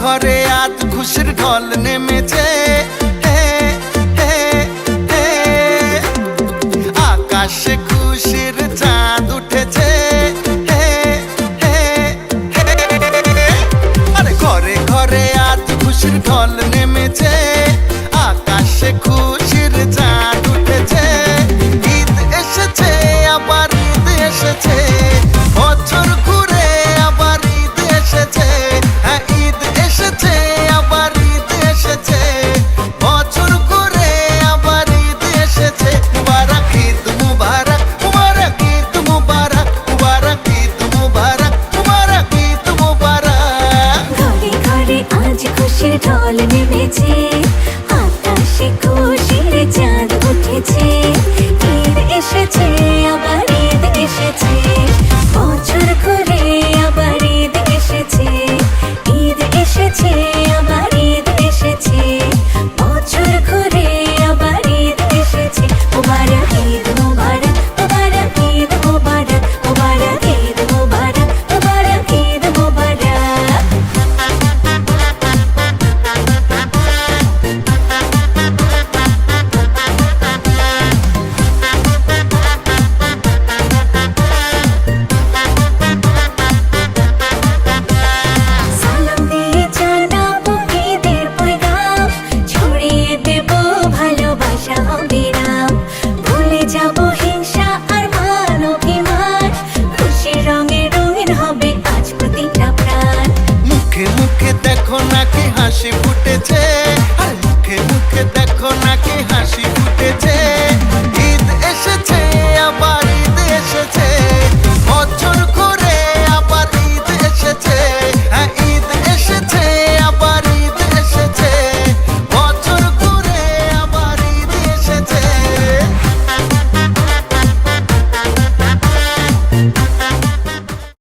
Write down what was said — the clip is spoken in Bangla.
ঘরে আজ খুশির ঢল নেমেছে, আকাশে খুশির চাঁদ উঠেছে, আরে ঘরে ঘরে আজ খুশির ঢল নেমেছে, আকাশে খুশির চাঁদ উঠেছে। ঈদ এসেছে আবার ঈদ এসেছে, বছর ঘুরে আবার ঈদ এসেছে, হ্যাঁ ঈদ এসেছে আবার ঈদ এসেছে, বছর ঘুরে আবার ঈদ এসেছে। মুবারক ঈদ মুবারক, মুবারক ঈদ মুবারক, মুবারক ঈদ মুবারক, মুবারক ঈদ মুবারক। ঘরে ঘরে আজ খুশির ঢল নেমেছে, আকাশে খুশির চাঁদ উঠেছে। ঈদ এসেছে আবার ঈদ এসেছে, বছর ঘুরে আবার ঈদ এসেছে। ঈদ এসেছে আবার ঈদ এসেছে, বছর ঘুরে আবার ঈদ এসেছে। মুবারক ঈদ মুবারক, মুবারক ঈদ মুবারক, মুবারক ঈদ মুবারক, মুবারক ঈদ মুবারক। সালাম দিয়ে জানাবো ঈদের পয়গাম, ছড়িয়ে দেবো ভালোবাসা অবিরাম। ভুলে যাবো হিংসা আর মান অভিমান, খুশির রঙে রঙিন হবে আজ প্রতিটা প্রাণ। মুখে মুখে দেখো নাকি হাসি ফুটে